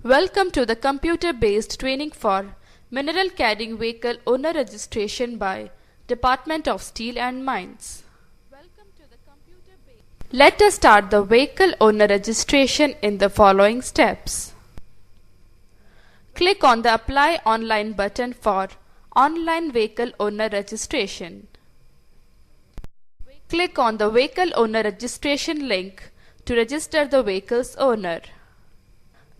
Welcome to the computer-based training for Mineral Carrying Vehicle Owner Registration by Department of Steel and Mines. Let us start the vehicle owner registration in the following steps. Click on the Apply Online button for Online Vehicle Owner Registration. Click on the Vehicle Owner Registration link to register the vehicle's owner.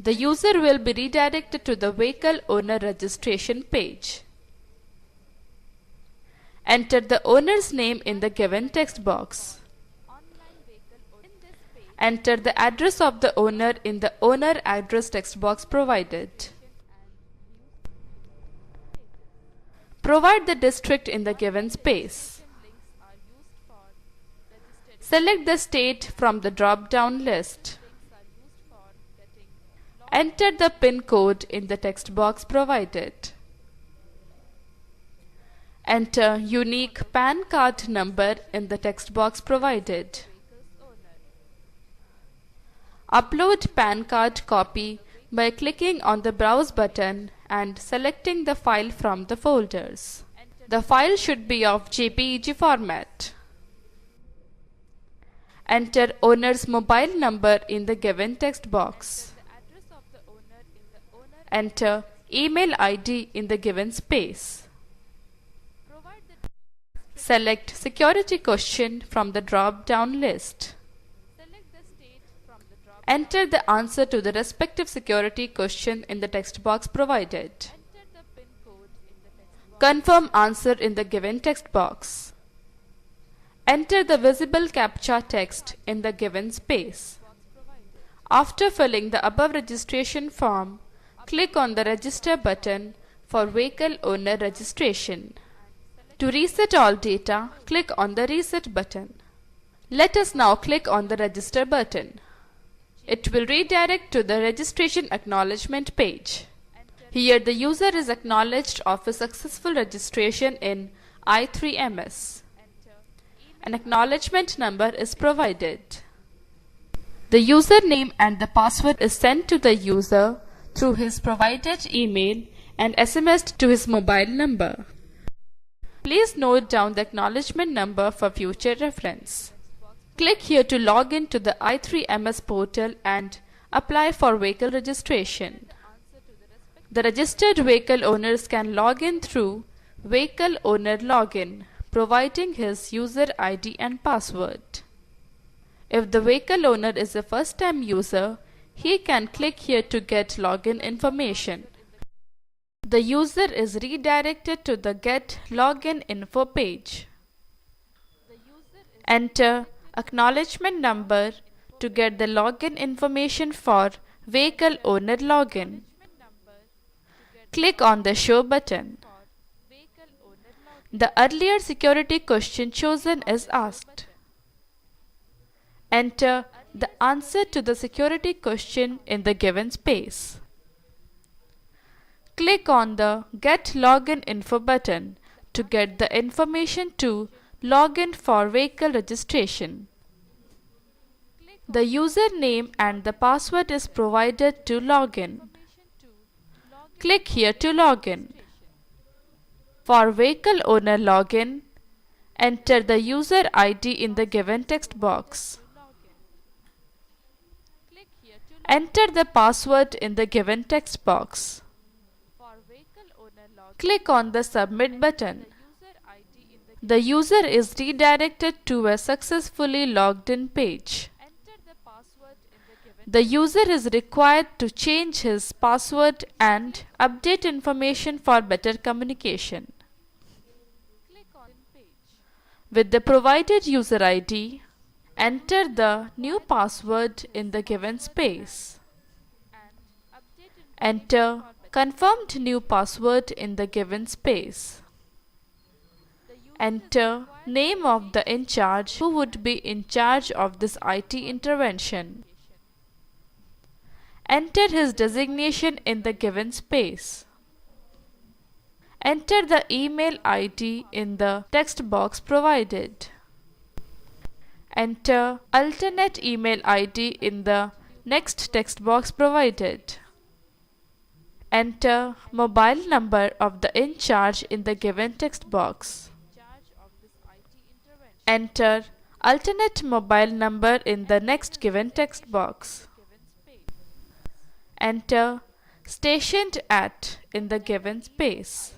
The user will be redirected to the Vehicle Owner Registration page. Enter the owner's name in the given text box. Enter the address of the owner in the Owner Address text box provided. Provide the district in the given space. Select the state from the drop-down list. Enter the PIN code in the text box provided. Enter unique PAN card number in the text box provided. Upload PAN card copy by clicking on the Browse button and selecting the file from the folders. The file should be of JPEG format. Enter owner's mobile number in the given text box. Enter email ID in the given space. Select Security Question from the drop-down list. Enter the answer to the respective security question in the text box provided. Confirm answer in the given text box. Enter the visible CAPTCHA text in the given space. After filling the above registration form, click on the Register button for Vehicle Owner Registration. To reset all data, click on the Reset button. Let us now click on the Register button. It will redirect to the registration acknowledgement page. Here the user is acknowledged of a successful registration in i3MS. An acknowledgement number is provided. The username and the password is sent to the user through his provided email and SMSed to his mobile number. Please note down the acknowledgement number for future reference. Click here to log in to the i3MS portal and apply for vehicle registration. The registered vehicle owners can log in through Vehicle Owner Login, providing his user ID and password. If the vehicle owner is a first-time user, he can click here to get login information. The user is redirected to the Get Login Info page. Enter acknowledgement number to get the login information for Vehicle Owner Login. Click on the Show button. The earlier security question chosen is asked. Enter the answer to the security question in the given space. Click on the Get Login Info button to get the information to login for vehicle registration. The username and the password is provided to login. Click here to login. For Vehicle Owner Login, enter the user ID in the given text box. Enter the password in the given text box. Click on the Submit button. The user is redirected to a successfully logged in page. The user is required to change his password and update information for better communication. With the provided user ID, enter the new password in the given space. Enter confirmed new password in the given space. Enter name of the in charge who would be in charge of this IT intervention. Enter his designation in the given space. Enter the email ID in the text box provided. Enter alternate email ID in the next text box provided. Enter mobile number of the in charge in the given text box. Enter alternate mobile number in the next given text box. Enter stationed at in the given space.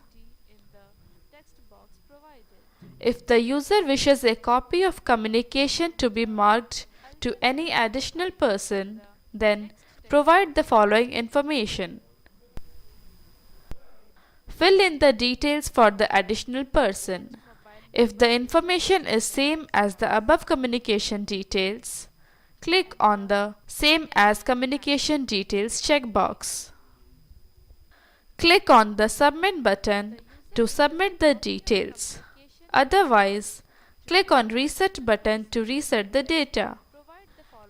If the user wishes a copy of communication to be marked to any additional person, then provide the following information. Fill in the details for the additional person. If the information is same as the above communication details, click on the Same as Communication Details checkbox. Click on the Submit button to submit the details. Otherwise, click on Reset button to reset the data.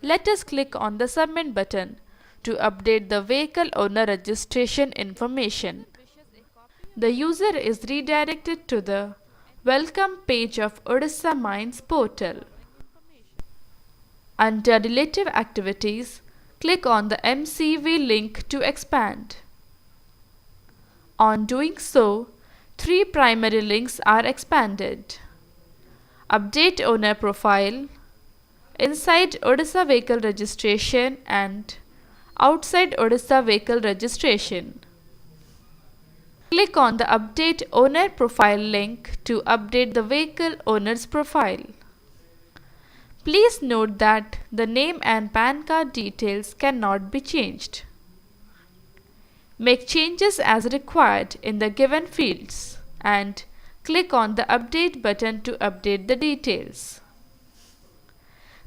Let us click on the Submit button to update the vehicle owner registration information. The user is redirected to the Welcome page of Odisha Mines portal. Under Relative Activities, click on the MCV link to expand. On doing so, 3 primary links are expanded: Update Owner Profile, Inside Odisha Vehicle Registration and Outside Odisha Vehicle Registration. Click on the Update Owner Profile link to update the vehicle owner's profile. Please note that the name and PAN card details cannot be changed. Make changes as required in the given fields and click on the Update button to update the details.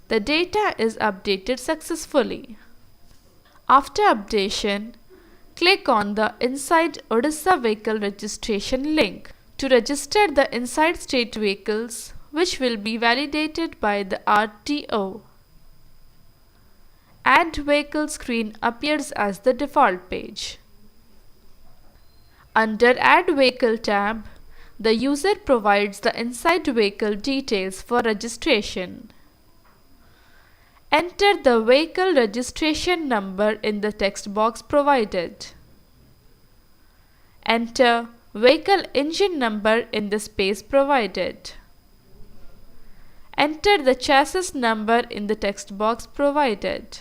The data is updated successfully. After updation, click on the Inside Odisha Vehicle Registration link to register the inside state vehicles, which will be validated by the RTO. Add Vehicle screen appears as the default page. Under Add Vehicle tab, the user provides the inside vehicle details for registration. Enter the vehicle registration number in the text box provided. Enter vehicle engine number in the space provided. Enter the chassis number in the text box provided.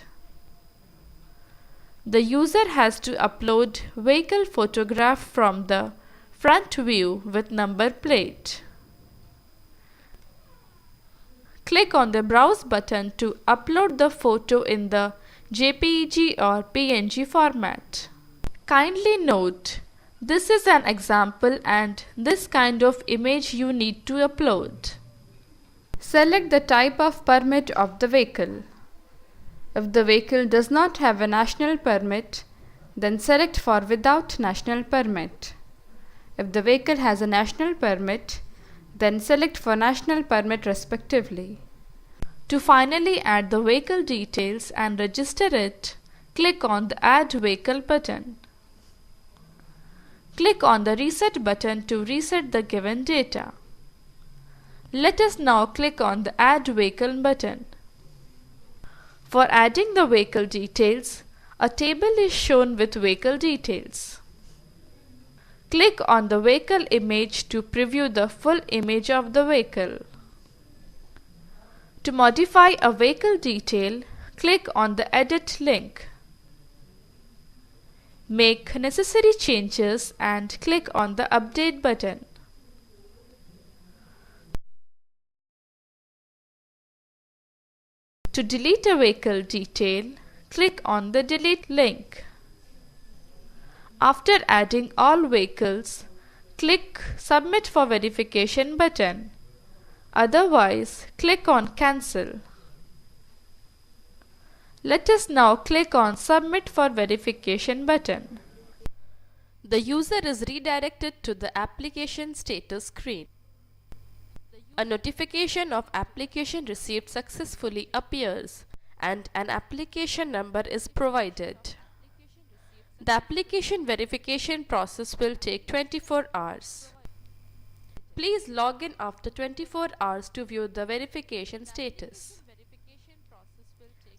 The user has to upload vehicle photograph from the front view with number plate. Click on the Browse button to upload the photo in the JPEG or PNG format. Kindly note, this is an example and this kind of image you need to upload. Select the type of permit of the vehicle. If the vehicle does not have a national permit, then select for Without National Permit. If the vehicle has a national permit, then select for National Permit respectively. To finally add the vehicle details and register it, click on the Add Vehicle button. Click on the Reset button to reset the given data. Let us now click on the Add Vehicle button. For adding the vehicle details, a table is shown with vehicle details. Click on the vehicle image to preview the full image of the vehicle. To modify a vehicle detail, click on the Edit link. Make necessary changes and click on the Update button. To delete a vehicle detail, click on the Delete link. After adding all vehicles, click Submit for Verification button. Otherwise, click on Cancel. Let us now click on Submit for Verification button. The user is redirected to the application status screen. A notification of application received successfully appears and an application number is provided. The application verification process will take 24 hours. Please log in after 24 hours to view the verification status.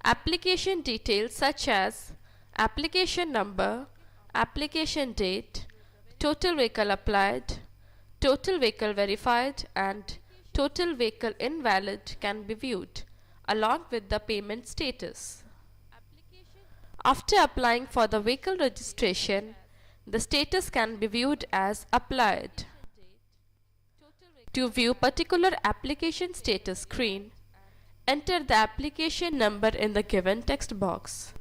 Application details such as application number, application date, total vehicle applied, total vehicle verified, and total vehicle invalid can be viewed along with the payment status. After applying for the vehicle registration, the status can be viewed as applied. To view particular application status screen, enter the application number in the given text box.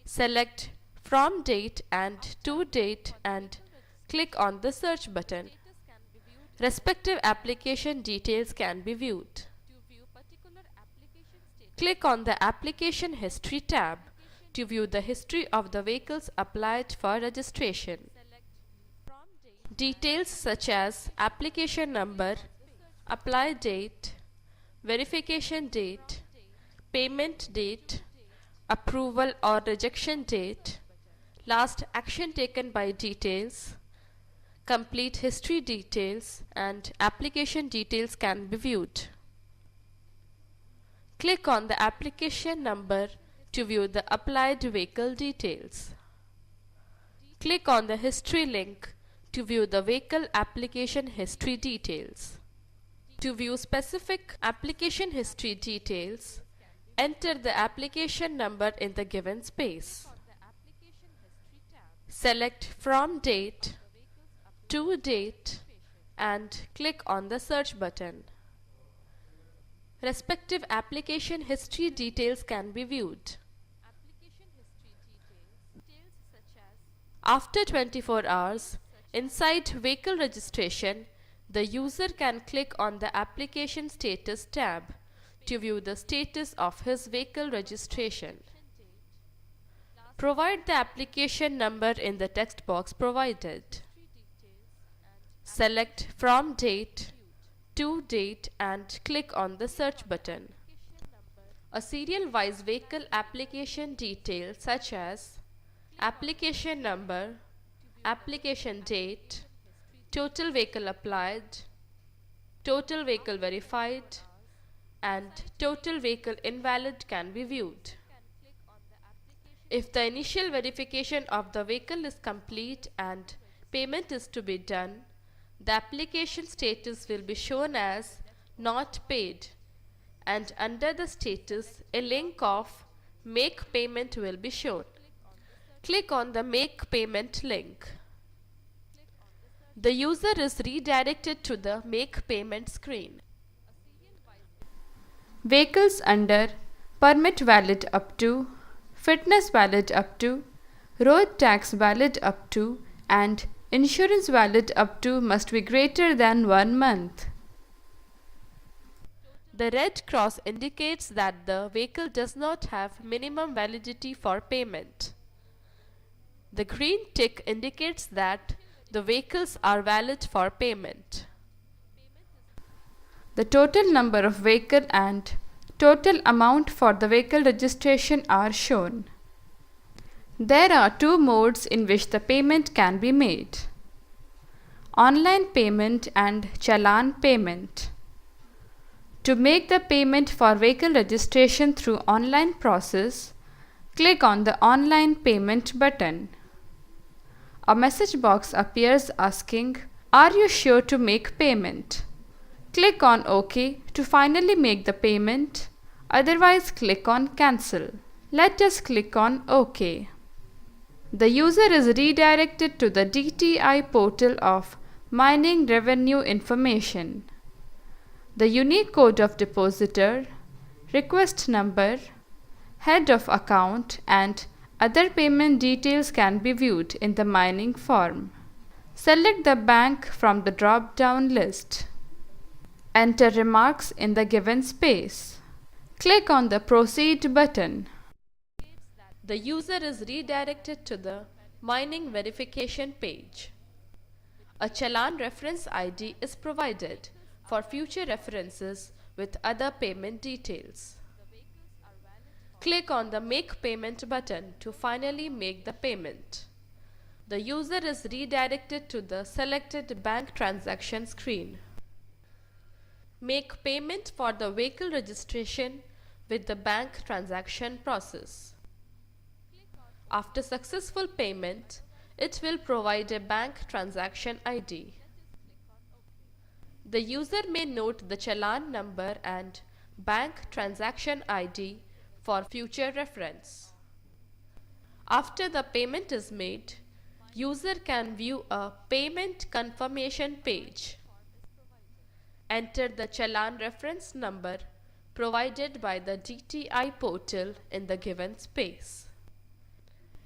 Select from date and to date and click on the search button. Respective application details can be viewed. Click on the Application History tab to view the history of the vehicles applied for registration. Details such as application number, apply date, verification date, payment date, approval or rejection date, last action taken by details, complete history details, and application details can be viewed. Click on the application number to view the applied vehicle details. Click on the history link to view the vehicle application history details. To view specific application history details, enter the application number in the given space. Select from date to date and click on the search button. Respective application history details can be viewed. After 24 hours, inside vehicle registration, the user can click on the Application Status tab to view the status of his vehicle registration. Provide the application number in the text box provided. Select from date to date and click on the search button. A serial-wise vehicle application detail such as application number, application date, total vehicle applied, total vehicle verified, and total vehicle invalid can be viewed. If the initial verification of the vehicle is complete and payment is to be done, the application status will be shown as not paid, and under the status a link of make payment will be shown. Click on the make payment link. The user is redirected to the make payment screen. Vehicles under permit valid up to, fitness valid up to, road tax valid up to, and insurance valid up to must be greater than 1 month. The red cross indicates that the vehicle does not have minimum validity for payment. The green tick indicates that the vehicles are valid for payment. The total number of vehicle and total amount for the vehicle registration are shown. There are two modes in which the payment can be made: online payment and challan payment. To make the payment for vehicle registration through online process, click on the online payment button. A message box appears asking, "Are you sure to make payment?" Click on OK to finally make the payment, otherwise click on Cancel. Let us click on OK. The user is redirected to the DTI portal of Mining Revenue Information. The unique code of depositor, request number, head of account, and other payment details can be viewed in the mining form. Select the bank from the drop-down list. Enter remarks in the given space. Click on the Proceed button. The user is redirected to the mining verification page. A challan reference ID is provided for future references with other payment details. Click on the Make Payment button to finally make the payment. The user is redirected to the selected bank transaction screen. Make payment for the vehicle registration with the bank transaction process. After successful payment, it will provide a bank transaction ID. The user may note the challan number and bank transaction ID for future reference. After the payment is made, user can view a payment confirmation page. Enter the challan reference number provided by the DTI portal in the given space.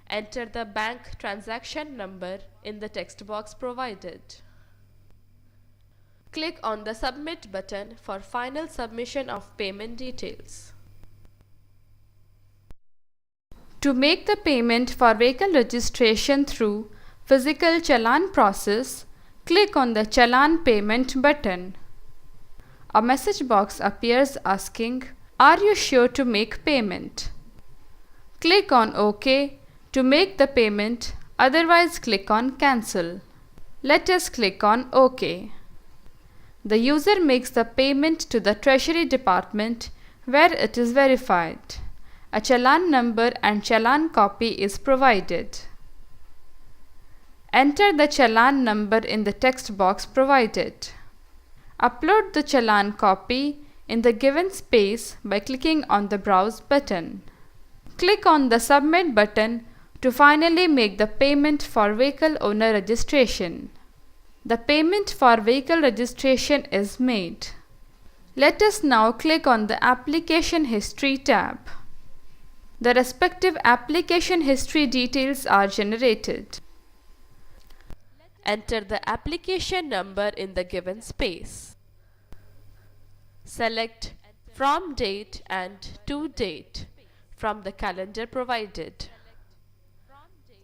Enter the bank transaction number in the text box provided. Click on the Submit button for final submission of payment details. To make the payment for vehicle registration through physical challan process, click on the Challan Payment button. A message box appears asking, "Are you sure to make payment?" Click on OK to make the payment, otherwise click on Cancel. Let us click on OK. The user makes the payment to the Treasury Department where it is verified. A challan number and challan copy is provided. Enter the challan number in the text box provided. Upload the challan copy in the given space by clicking on the Browse button. Click on the Submit button to finally make the payment for vehicle owner registration. The payment for vehicle registration is made. Let us now click on the Application History tab. The respective application history details are generated. Enter the application number in the given space. Select From Date and To Date from the calendar provided.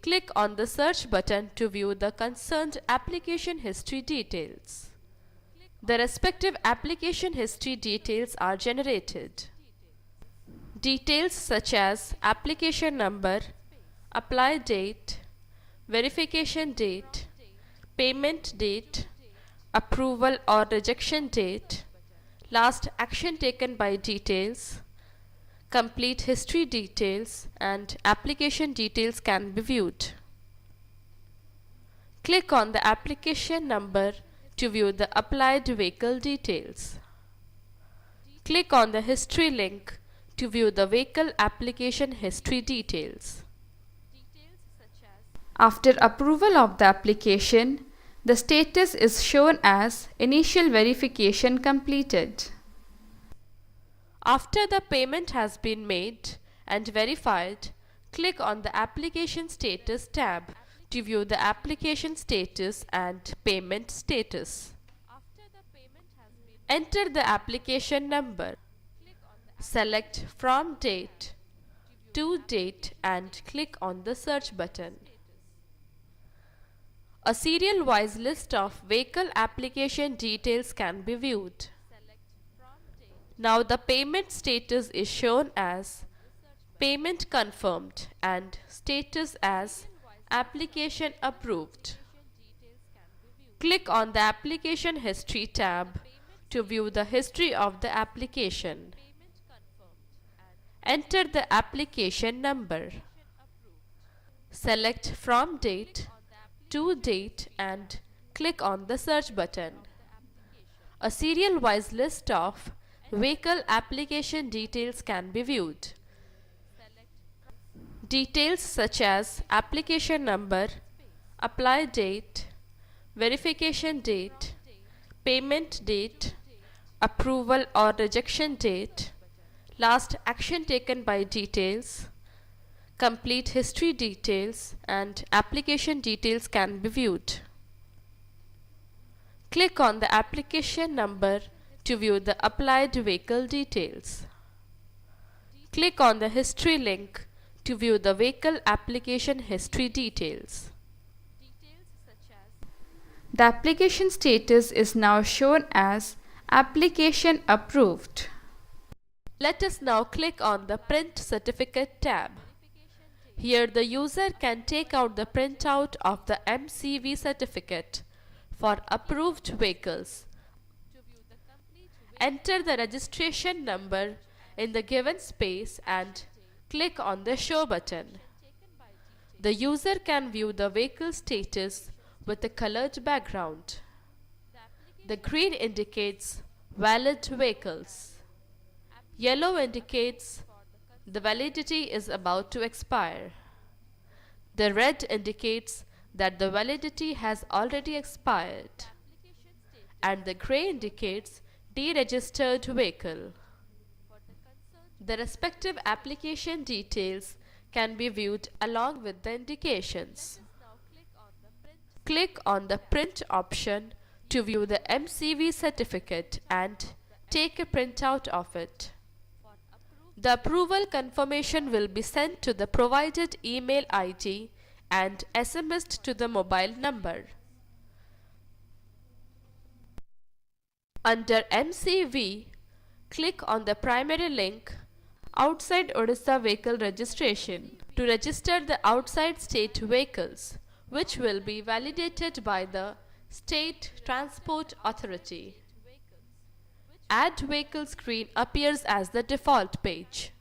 Click on the Search button to view the concerned application history details. The respective application history details are generated. Details such as application number, apply date, verification date, payment date, approval or rejection date, last action taken by details, complete history details, and application details can be viewed. Click on the application number to view the applied vehicle details. Click on the history link to view the vehicle application history details. After approval of the application, the status is shown as Initial Verification Completed. After the payment has been made and verified, click on the Application Status tab to view the application status and payment status. Enter the application number. Select From Date, To Date and click on the Search button. A serial-wise list of vehicle application details can be viewed. Now the payment status is shown as Payment Confirmed and status as Application Approved. Click on the Application History tab to view the history of the application. Enter the application number. Select From Date, To Date and click on the Search button. A serial-wise list of vehicle application details can be viewed. Details such as application number, apply date, verification date, payment date, approval or rejection date, last action taken by details, complete history details, and application details can be viewed. Click on the application number to view the applied vehicle details. Click on the history link to view the vehicle application history details. The application status is now shown as Application Approved. Let us now click on the Print Certificate tab. Here the user can take out the printout of the MCV certificate for approved vehicles. Enter the registration number in the given space and click on the Show button. The user can view the vehicle status with a colored background. The green indicates valid vehicles. Yellow indicates the validity is about to expire. The red indicates that the validity has already expired. And the gray indicates deregistered vehicle. The respective application details can be viewed along with the indications. Click on the print option to view the MCV certificate and take a printout of it. The approval confirmation will be sent to the provided email ID and SMSed to the mobile number. Under MCV, click on the primary link Outside Odisha Vehicle Registration to register the outside state vehicles, which will be validated by the State Transport Authority. Add Vehicle screen appears as the default page.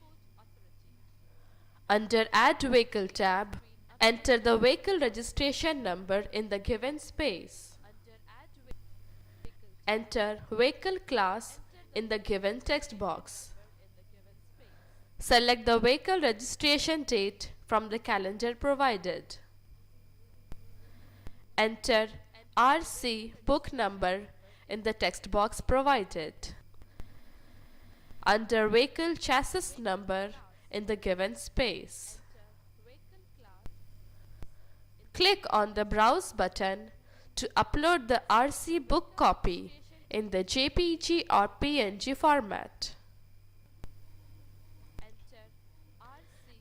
Under Add Vehicle tab, enter the vehicle registration number in the given space. Enter vehicle class in the given text box. Select the vehicle registration date from the calendar provided. Enter RC book number in the text box provided. Under vehicle chassis number in the given space. Click on the Browse button to upload the RC book copy in the JPG or PNG format.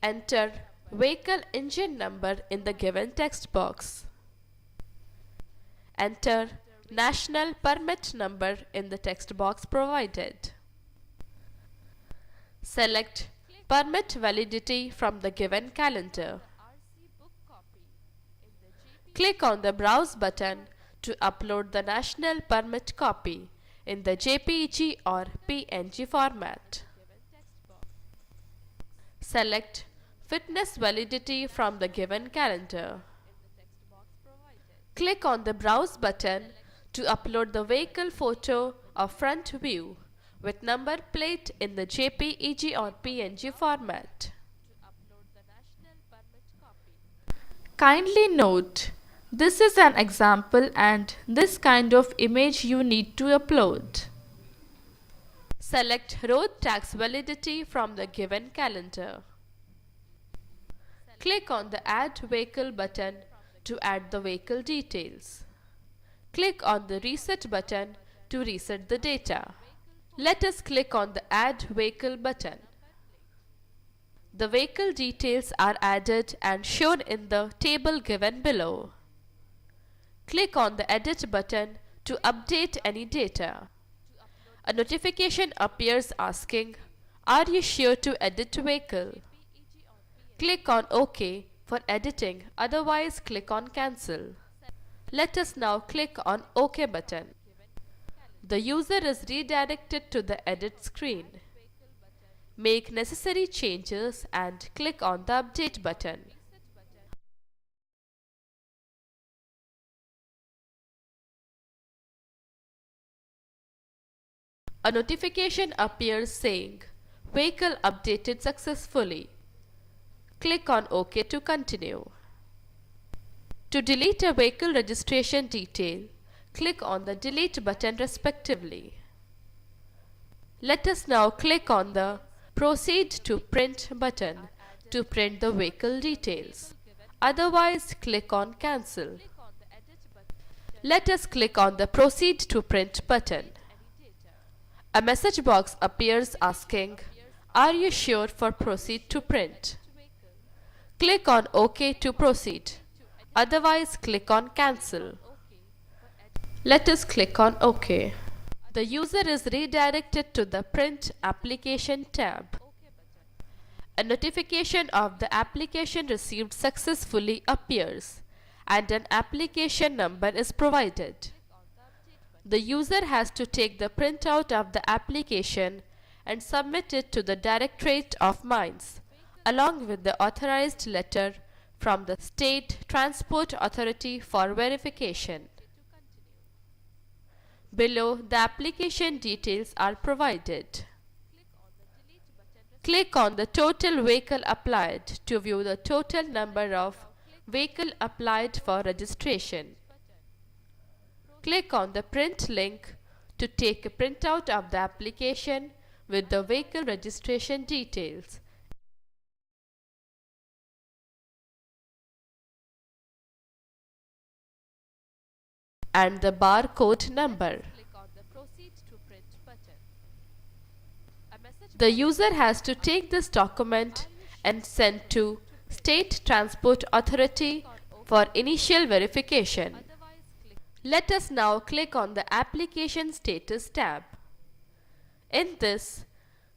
Enter vehicle engine number in the given text box. Enter national permit number in the text box provided. Select permit validity from the given calendar. Click on the Browse button to upload the national permit copy in the JPG or PNG format. Select Fitness validity from the given calendar. Click on the Browse button to upload the vehicle photo of front view with number plate in the JPEG or PNG format. Kindly note, this is an example and this kind of image you need to upload. Select road tax validity from the given calendar. Click on the Add Vehicle button to add the vehicle details. Click on the Reset button to reset the data. Let us click on the Add Vehicle button. The vehicle details are added and shown in the table given below. Click on the Edit button to update any data. A notification appears asking, "Are you sure to edit vehicle?" Click on OK for editing, otherwise click on Cancel. Let us now click on OK button. The user is redirected to the edit screen. Make necessary changes and click on the Update button. A notification appears saying, "Vehicle updated successfully." Click on OK to continue. To delete a vehicle registration detail, click on the Delete button respectively. Let us now click on the Proceed to Print button to print the vehicle details. Otherwise, click on Cancel. Let us click on the Proceed to Print button. A message box appears asking, "Are you sure for Proceed to Print?" Click on OK to proceed. Otherwise, click on Cancel. Let us click on OK. The user is redirected to the Print Application tab. A notification of the application received successfully appears and an application number is provided. The user has to take the printout of the application and submit it to the Directorate of Mines along with the authorized letter from the State Transport Authority for verification. Below, the application details are provided. Click on the total vehicle applied to view the total number of vehicle applied for registration. Click on the print link to take a printout of the application with the vehicle registration details and the barcode number. The user has to take this document and send to State Transport Authority for initial verification. Let us now click on the Application Status tab. In this,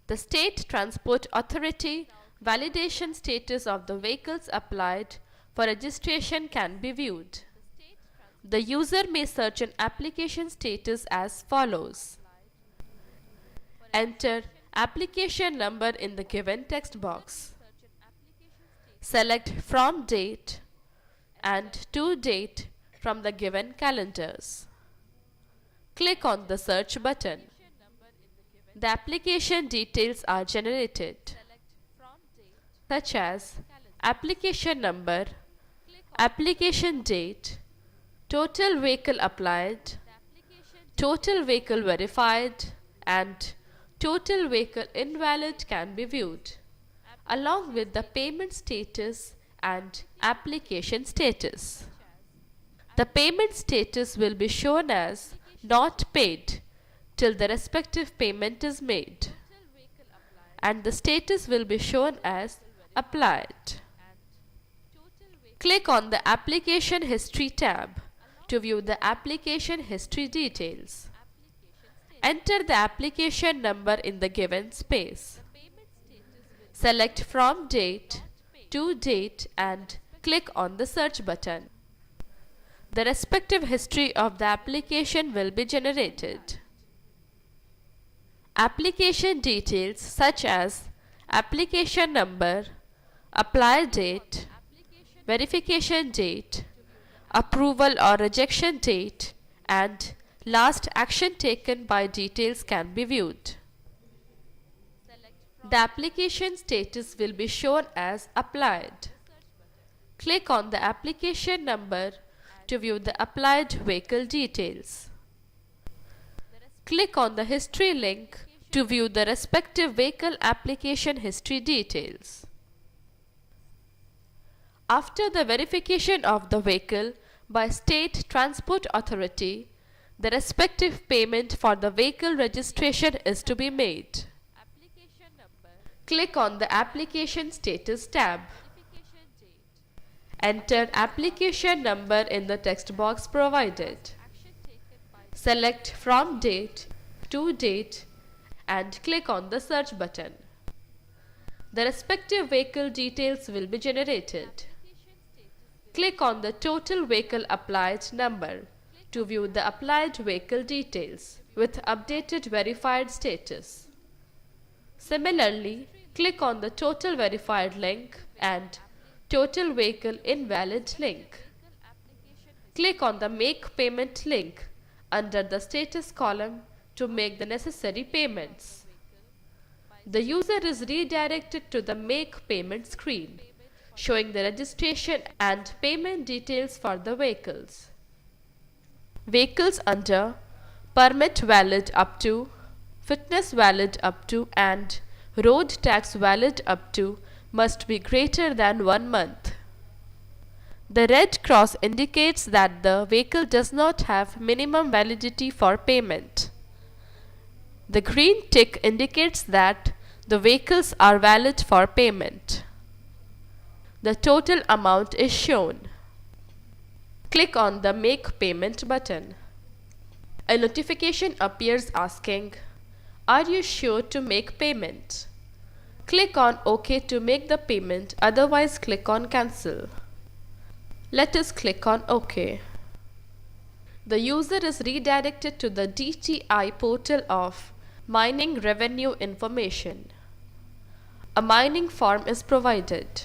the State Transport Authority validation status of the vehicles applied for registration can be viewed. The user may search an application status as follows. Enter application number in the given text box. Select from date and to date from the given calendars. Click on the search button. The application details are generated, such as application number, application date, total vehicle applied, total vehicle verified, and total vehicle invalid can be viewed, along with the payment status and application status. The payment status will be shown as not paid till the respective payment is made, and the status will be shown as applied. Click on the Application History tab to view the application history details. Enter the application number in the given space. Select from date to date and click on the search button. The respective history of the application will be generated. Application details such as application number, apply date, verification date, approval or rejection date, and last action taken by details can be viewed. The application status will be shown as applied. Click on the application number to view the applied vehicle details. Click on the history link to view the respective vehicle application history details. After the verification of the vehicle by State Transport Authority, the respective payment for the vehicle registration is to be made. Click on the Application Status tab. Enter application number in the text box provided. Select from date to date and click on the search button. The respective vehicle details will be generated. Click on the total vehicle applied number to view the applied vehicle details with updated verified status. Similarly, click on the total verified link and total vehicle invalid link. Click on the make payment link under the status column to make the necessary payments. The user is redirected to the make payment screen, showing the registration and payment details for the vehicles. Vehicles under permit valid up to, fitness valid up to, and road tax valid up to must be greater than 1 month. The red cross indicates that the vehicle does not have minimum validity for payment. The green tick indicates that the vehicles are valid for payment. The total amount is shown. Click on the Make Payment button. A notification appears asking, "Are you sure to make payment?" Click on OK to make the payment, otherwise click on Cancel. Let us click on OK. The user is redirected to the DTI portal of Mining Revenue Information. A mining form is provided.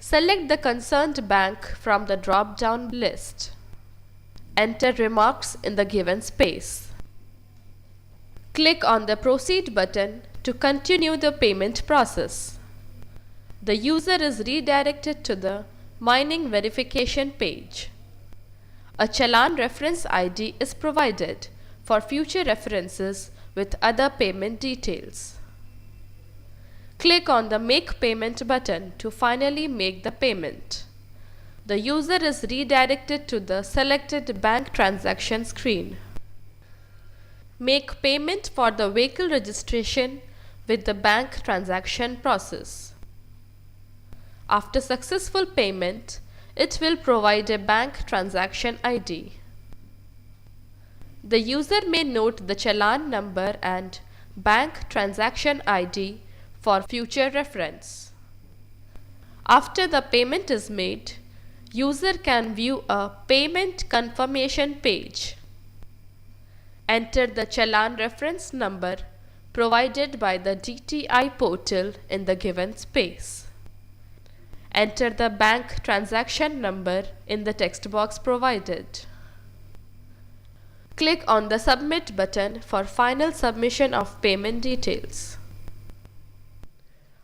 Select the concerned bank from the drop-down list. Enter remarks in the given space. Click on the Proceed button to continue the payment process. The user is redirected to the mining verification page. A Challan reference ID is provided for future references with other payment details. Click on the Make Payment button to finally make the payment. The user is redirected to the selected bank transaction screen. Make payment for the vehicle registration with the bank transaction process. After successful payment, it will provide a bank transaction ID. The user may note the Challan number and bank transaction ID for future reference. After the payment is made, user can view a payment confirmation page. Enter the Challan reference number provided by the DTI portal in the given space. Enter the bank transaction number in the text box provided. Click on the Submit button for final submission of payment details.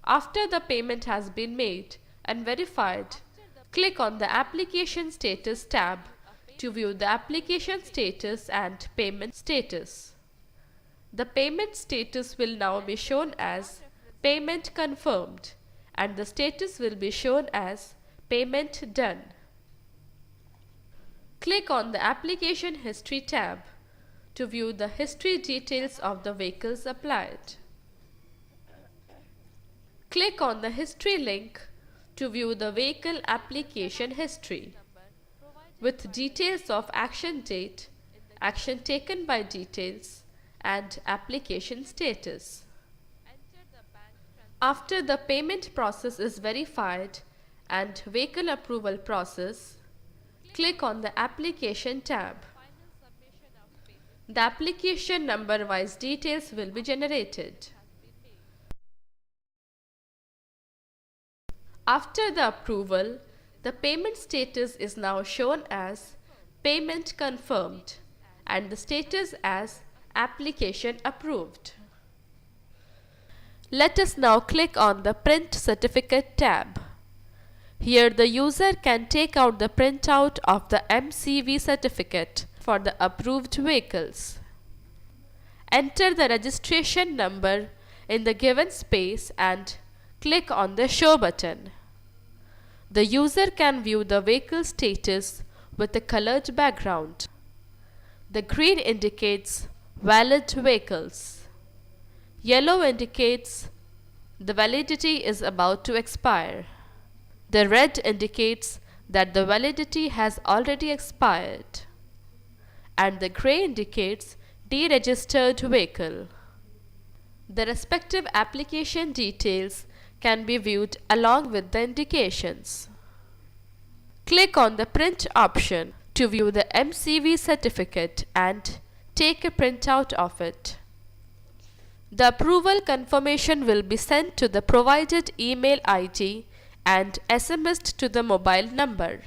After the payment has been made and verified, click on the Application Status tab to view the application status and payment status. The payment status will now be shown as Payment Confirmed and the status will be shown as Payment Done. Click on the Application History tab to view the history details of the vehicles applied. Click on the History link to view the vehicle application history with details of action date, action taken by details, and application status. After the payment process is verified and vehicle approval process, click on the Application tab. The application number-wise details will be generated. After the approval, the payment status is now shown as Payment Confirmed and the status as Application Approved. Let us now click on the Print Certificate tab. Here the user can take out the printout of the MCV certificate for the approved vehicles. Enter the registration number in the given space and click on the Show button. The user can view the vehicle status with a colored background. The green indicates valid vehicles. Yellow indicates the validity is about to expire. The red indicates that the validity has already expired. And the gray indicates deregistered vehicle. The respective application details can be viewed along with the indications. Click on the Print option to view the MCV certificate and take a printout of it. The approval confirmation will be sent to the provided email ID and SMSed to the mobile number.